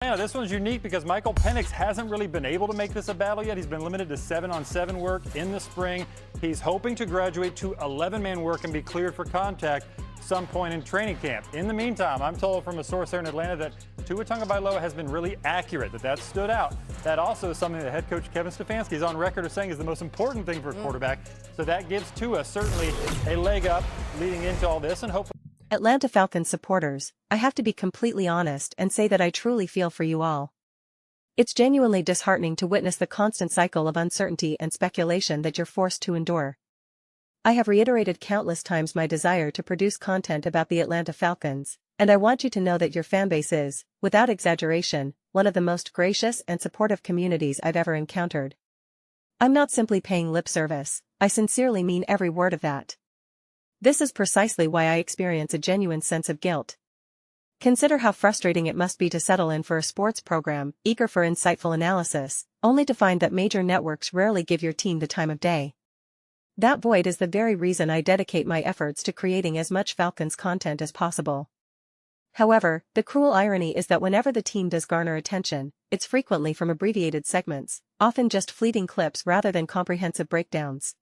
Yeah, this one's unique because Michael Penix hasn't really been able to make this a battle yet. He's been limited to 7-on-7 work in the spring. He's hoping to graduate to 11-man work and be cleared for contact some point in training camp. In the meantime, I'm told from a source there in Atlanta that Tua Tagovailoa has been really accurate, that stood out. That also is something that head coach Kevin Stefanski is on record as saying is the most important thing for a quarterback. So that gives Tua certainly a leg up leading into all this, and hopefully. Atlanta Falcons supporters, I have to be completely honest and say that I truly feel for you all. It's genuinely disheartening to witness the constant cycle of uncertainty and speculation that you're forced to endure. I have reiterated countless times my desire to produce content about the Atlanta Falcons, and I want you to know that your fanbase is, without exaggeration, one of the most gracious and supportive communities I've ever encountered. I'm not simply paying lip service, I sincerely mean every word of that. This is precisely why I experience a genuine sense of guilt. Consider how frustrating it must be to settle in for a sports program, eager for insightful analysis, only to find that major networks rarely give your team the time of day. That void is the very reason I dedicate my efforts to creating as much Falcons content as possible. However, the cruel irony is that whenever the team does garner attention, it's frequently from abbreviated segments, often just fleeting clips rather than comprehensive breakdowns.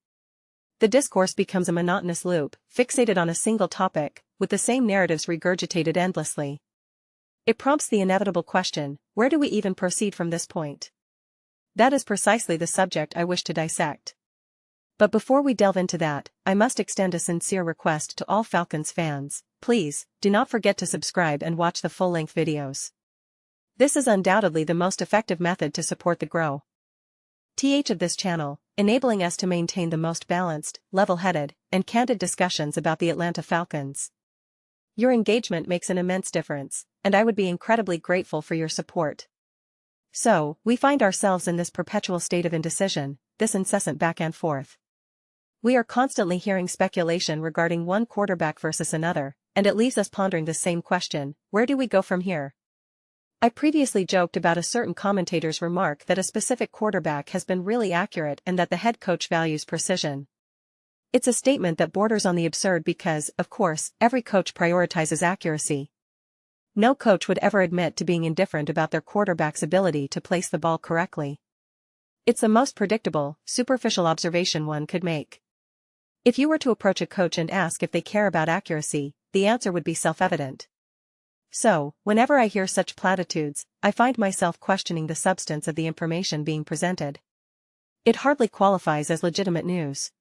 The discourse becomes a monotonous loop, fixated on a single topic, with the same narratives regurgitated endlessly. It prompts the inevitable question, where do we even proceed from this point? That is precisely the subject I wish to dissect. But before we delve into that, I must extend a sincere request to all Falcons fans. Please, do not forget to subscribe and watch the full-length videos. This is undoubtedly the most effective method to support the growth of this channel, enabling us to maintain the most balanced, level-headed, and candid discussions about the Atlanta Falcons. Your engagement makes an immense difference, and I would be incredibly grateful for your support. So, we find ourselves in this perpetual state of indecision, this incessant back and forth. We are constantly hearing speculation regarding one quarterback versus another, and it leaves us pondering the same question, where do we go from here? I previously joked about a certain commentator's remark that a specific quarterback has been really accurate and that the head coach values precision. It's a statement that borders on the absurd because, of course, every coach prioritizes accuracy. No coach would ever admit to being indifferent about their quarterback's ability to place the ball correctly. It's the most predictable, superficial observation one could make. If you were to approach a coach and ask if they care about accuracy, the answer would be self-evident. So, whenever I hear such platitudes, I find myself questioning the substance of the information being presented. It hardly qualifies as legitimate news.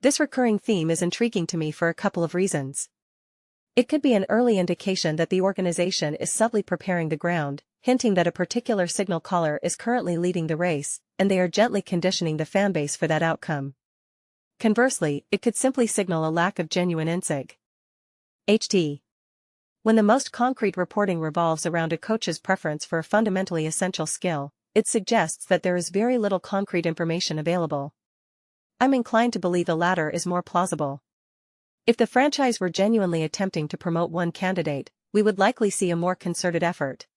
This recurring theme is intriguing to me for a couple of reasons. It could be an early indication that the organization is subtly preparing the ground, hinting that a particular signal caller is currently leading the race, and they are gently conditioning the fanbase for that outcome. Conversely, it could simply signal a lack of genuine insight. When the most concrete reporting revolves around a coach's preference for a fundamentally essential skill, it suggests that there is very little concrete information available. I'm inclined to believe the latter is more plausible. If the franchise were genuinely attempting to promote one candidate, we would likely see a more concerted effort.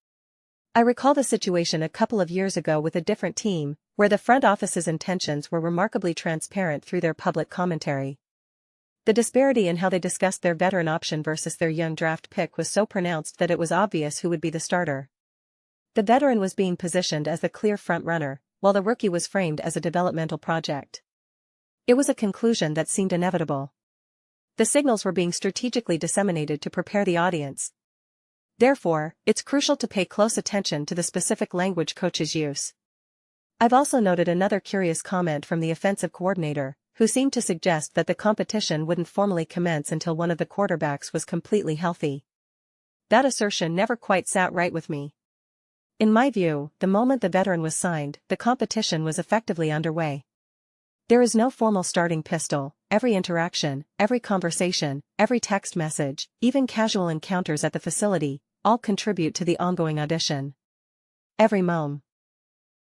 I recall the situation a couple of years ago with a different team, where the front office's intentions were remarkably transparent through their public commentary. The disparity in how they discussed their veteran option versus their young draft pick was so pronounced that it was obvious who would be the starter. The veteran was being positioned as the clear front-runner, while the rookie was framed as a developmental project. It was a conclusion that seemed inevitable. The signals were being strategically disseminated to prepare the audience. Therefore, it's crucial to pay close attention to the specific language coaches use. I've also noted another curious comment from the offensive coordinator, who seemed to suggest that the competition wouldn't formally commence until one of the quarterbacks was completely healthy. That assertion never quite sat right with me. In my view, the moment the veteran was signed, the competition was effectively underway. There is no formal starting pistol. Every interaction, every conversation, every text message, even casual encounters at the facility, all contribute to the ongoing audition. Every moment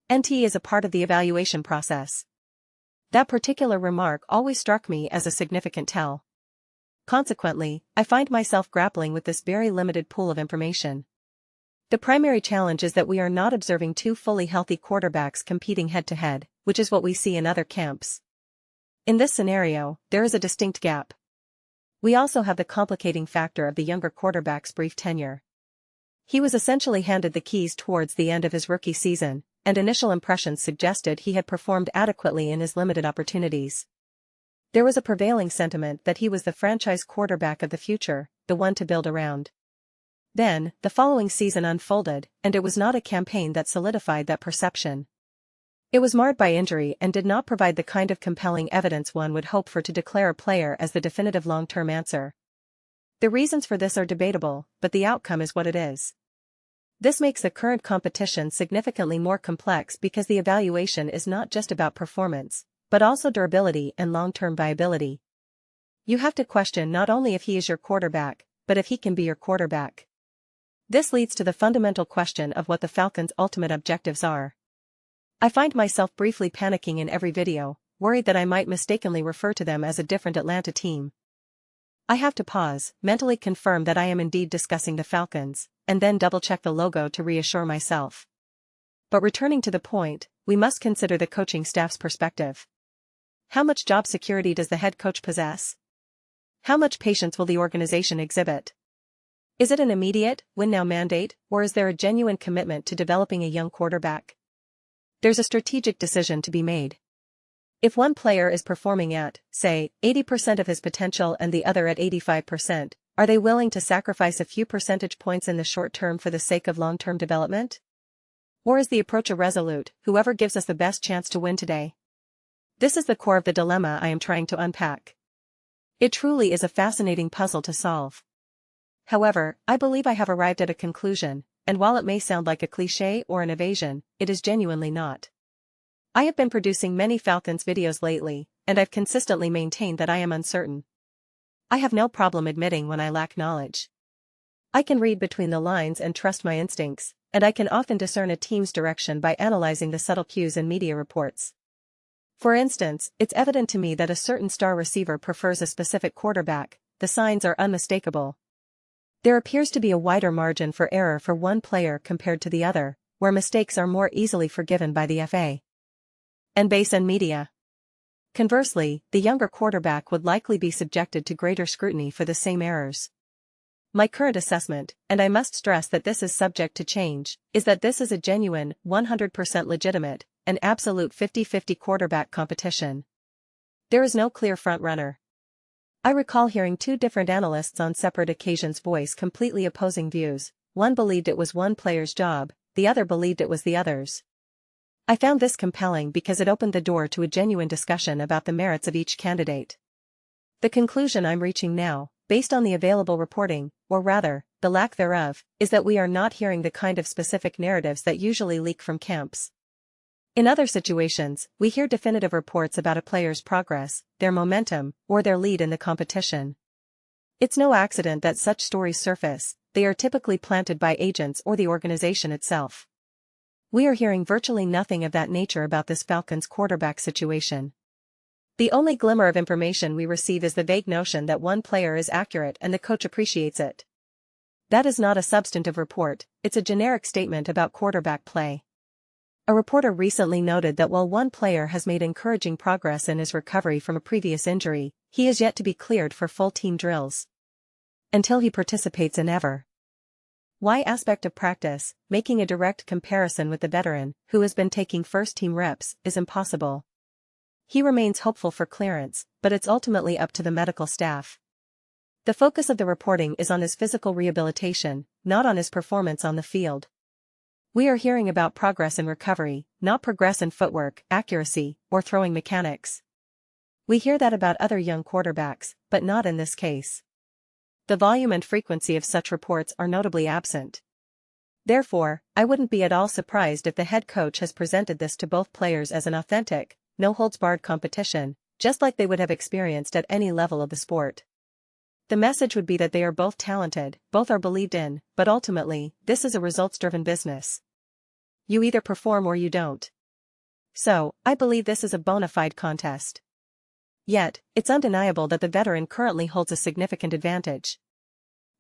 is a part of the evaluation process. That particular remark always struck me as a significant tell. Consequently, I find myself grappling with this very limited pool of information. The primary challenge is that we are not observing two fully healthy quarterbacks competing head-to-head, which is what we see in other camps. In this scenario, there is a distinct gap. We also have the complicating factor of the younger quarterback's brief tenure. He was essentially handed the keys towards the end of his rookie season, and initial impressions suggested he had performed adequately in his limited opportunities. There was a prevailing sentiment that he was the franchise quarterback of the future, the one to build around. Then, the following season unfolded, and it was not a campaign that solidified that perception. It was marred by injury and did not provide the kind of compelling evidence one would hope for to declare a player as the definitive long-term answer. The reasons for this are debatable, but the outcome is what it is. This makes the current competition significantly more complex because the evaluation is not just about performance, but also durability and long-term viability. You have to question not only if he is your quarterback, but if he can be your quarterback. This leads to the fundamental question of what the Falcons' ultimate objectives are. I find myself briefly panicking in every video, worried that I might mistakenly refer to them as a different Atlanta team. I have to pause, mentally confirm that I am indeed discussing the Falcons, and then double-check the logo to reassure myself. But returning to the point, we must consider the coaching staff's perspective. How much job security does the head coach possess? How much patience will the organization exhibit? Is it an immediate, win-now mandate, or is there a genuine commitment to developing a young quarterback? There's a strategic decision to be made. If one player is performing at, say, 80% of his potential and the other at 85%, are they willing to sacrifice a few percentage points in the short term for the sake of long-term development? Or is the approach irresolute, whoever gives us the best chance to win today? This is the core of the dilemma I am trying to unpack. It truly is a fascinating puzzle to solve. However, I believe I have arrived at a conclusion, and while it may sound like a cliché or an evasion, it is genuinely not. I have been producing many Falcons videos lately, and I've consistently maintained that I am uncertain. I have no problem admitting when I lack knowledge. I can read between the lines and trust my instincts, and I can often discern a team's direction by analyzing the subtle cues in media reports. For instance, it's evident to me that a certain star receiver prefers a specific quarterback. The signs are unmistakable. There appears to be a wider margin for error for one player compared to the other, where mistakes are more easily forgiven by the FA and base and media. Conversely, the younger quarterback would likely be subjected to greater scrutiny for the same errors. My current assessment, and I must stress that this is subject to change, is that this is a genuine, 100% legitimate, and absolute 50-50 quarterback competition. There is no clear front-runner. I recall hearing two different analysts on separate occasions voice completely opposing views. One believed it was one player's job, the other believed it was the other's. I found this compelling because it opened the door to a genuine discussion about the merits of each candidate. The conclusion I'm reaching now, based on the available reporting, or rather, the lack thereof, is that we are not hearing the kind of specific narratives that usually leak from camps. In other situations, we hear definitive reports about a player's progress, their momentum, or their lead in the competition. It's no accident that such stories surface. They are typically planted by agents or the organization itself. We are hearing virtually nothing of that nature about this Falcons quarterback situation. The only glimmer of information we receive is the vague notion that one player is accurate and the coach appreciates it. That is not a substantive report, it's a generic statement about quarterback play. A reporter recently noted that while one player has made encouraging progress in his recovery from a previous injury, he is yet to be cleared for full team drills. Until he participates in ever. Y aspect of practice, making a direct comparison with the veteran, who has been taking first-team reps, is impossible. He remains hopeful for clearance, but it's ultimately up to the medical staff. The focus of the reporting is on his physical rehabilitation, not on his performance on the field. We are hearing about progress in recovery, not progress in footwork, accuracy, or throwing mechanics. We hear that about other young quarterbacks, but not in this case. The volume and frequency of such reports are notably absent. Therefore, I wouldn't be at all surprised if the head coach has presented this to both players as an authentic, no-holds-barred competition, just like they would have experienced at any level of the sport. The message would be that they are both talented, both are believed in, but ultimately, this is a results-driven business. You either perform or you don't. So, I believe this is a bona fide contest. Yet, it's undeniable that the veteran currently holds a significant advantage.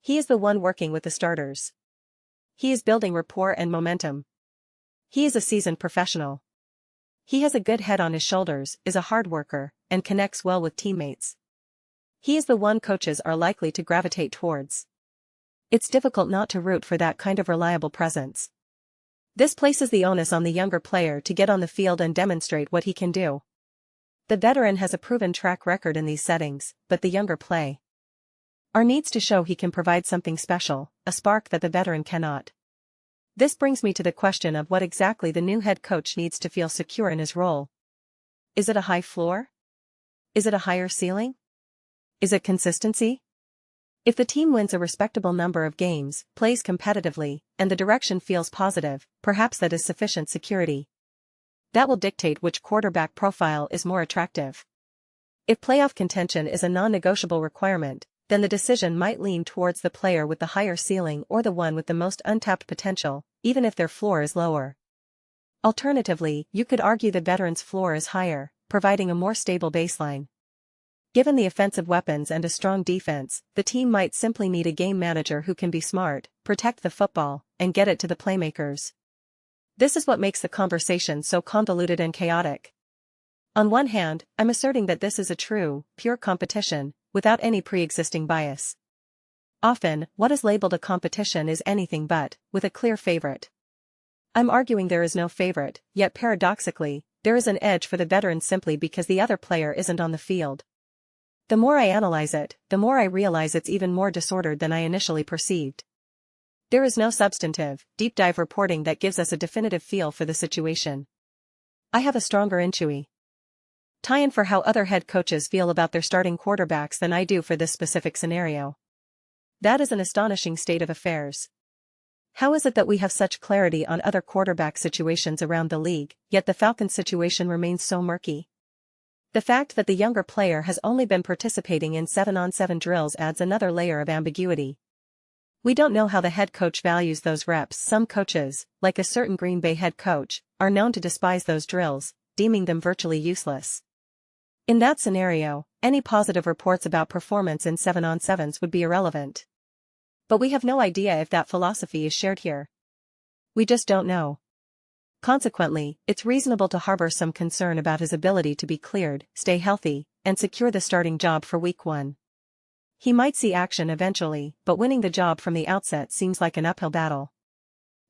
He is the one working with the starters. He is building rapport and momentum. He is a seasoned professional. He has a good head on his shoulders, is a hard worker, and connects well with teammates. He is the one coaches are likely to gravitate towards. It's difficult not to root for that kind of reliable presence. This places the onus on the younger player to get on the field and demonstrate what he can do. The veteran has a proven track record in these settings, but the younger player needs to show he can provide something special, a spark that the veteran cannot. This brings me to the question of what exactly the new head coach needs to feel secure in his role. Is it a high floor? Is it a higher ceiling? Is it consistency? If the team wins a respectable number of games, plays competitively, and the direction feels positive, perhaps that is sufficient security. That will dictate which quarterback profile is more attractive. If playoff contention is a non-negotiable requirement, then the decision might lean towards the player with the higher ceiling or the one with the most untapped potential, even if their floor is lower. Alternatively, you could argue the veteran's floor is higher, providing a more stable baseline. Given the offensive weapons and a strong defense, the team might simply need a game manager who can be smart, protect the football, and get it to the playmakers. This is what makes the conversation so convoluted and chaotic. On one hand, I'm asserting that this is a true, pure competition, without any pre-existing bias. Often, what is labeled a competition is anything but, with a clear favorite. I'm arguing there is no favorite, yet paradoxically, there is an edge for the veteran simply because the other player isn't on the field. The more I analyze it, the more I realize it's even more disordered than I initially perceived. There is no substantive, deep dive reporting that gives us a definitive feel for the situation. I have a stronger intuition tie-in for how other head coaches feel about their starting quarterbacks than I do for this specific scenario. That is an astonishing state of affairs. How is it that we have such clarity on other quarterback situations around the league, yet the Falcons' situation remains so murky? The fact that the younger player has only been participating in 7-on-7 drills adds another layer of ambiguity. We don't know how the head coach values those reps. Some coaches, like a certain Green Bay head coach, are known to despise those drills, deeming them virtually useless. In that scenario, any positive reports about performance in 7-on-7s would be irrelevant. But we have no idea if that philosophy is shared here. We just don't know. Consequently, it's reasonable to harbor some concern about his ability to be cleared, stay healthy, and secure the starting job for Week 1. He might see action eventually, but winning the job from the outset seems like an uphill battle.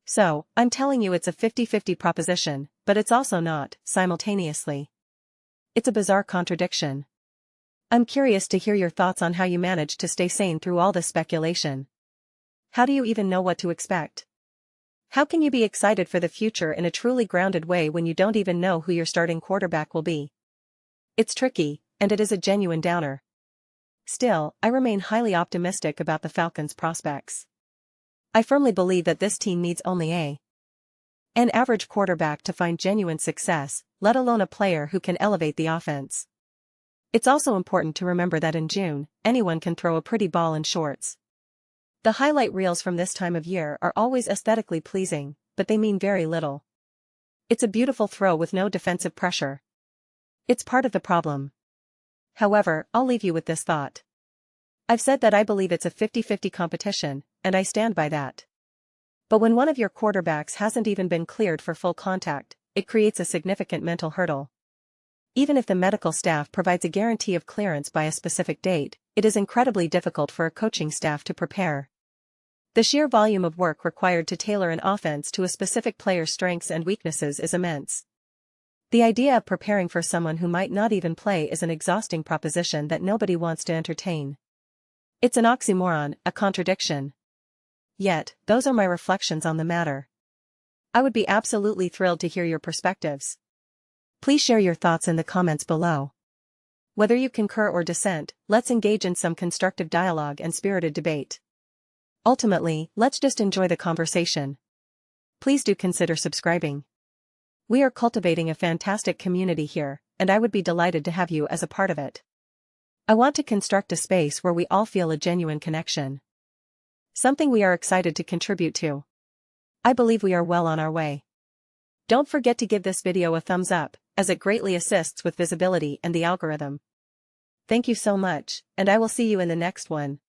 So, I'm telling you it's a 50-50 proposition, but it's also not, simultaneously. It's a bizarre contradiction. I'm curious to hear your thoughts on how you managed to stay sane through all this speculation. How do you even know what to expect? How can you be excited for the future in a truly grounded way when you don't even know who your starting quarterback will be? It's tricky, and it is a genuine downer. Still, I remain highly optimistic about the Falcons' prospects. I firmly believe that this team needs only an average quarterback to find genuine success, let alone a player who can elevate the offense. It's also important to remember that in June, anyone can throw a pretty ball in shorts. The highlight reels from this time of year are always aesthetically pleasing, but they mean very little. It's a beautiful throw with no defensive pressure. It's part of the problem. However, I'll leave you with this thought. I've said that I believe it's a 50-50 competition, and I stand by that. But when one of your quarterbacks hasn't even been cleared for full contact, it creates a significant mental hurdle. Even if the medical staff provides a guarantee of clearance by a specific date, it is incredibly difficult for a coaching staff to prepare. The sheer volume of work required to tailor an offense to a specific player's strengths and weaknesses is immense. The idea of preparing for someone who might not even play is an exhausting proposition that nobody wants to entertain. It's an oxymoron, a contradiction. Yet, those are my reflections on the matter. I would be absolutely thrilled to hear your perspectives. Please share your thoughts in the comments below. Whether you concur or dissent, let's engage in some constructive dialogue and spirited debate. Ultimately, let's just enjoy the conversation. Please do consider subscribing. We are cultivating a fantastic community here, and I would be delighted to have you as a part of it. I want to construct a space where we all feel a genuine connection. Something we are excited to contribute to. I believe we are well on our way. Don't forget to give this video a thumbs up, as it greatly assists with visibility and the algorithm. Thank you so much, and I will see you in the next one.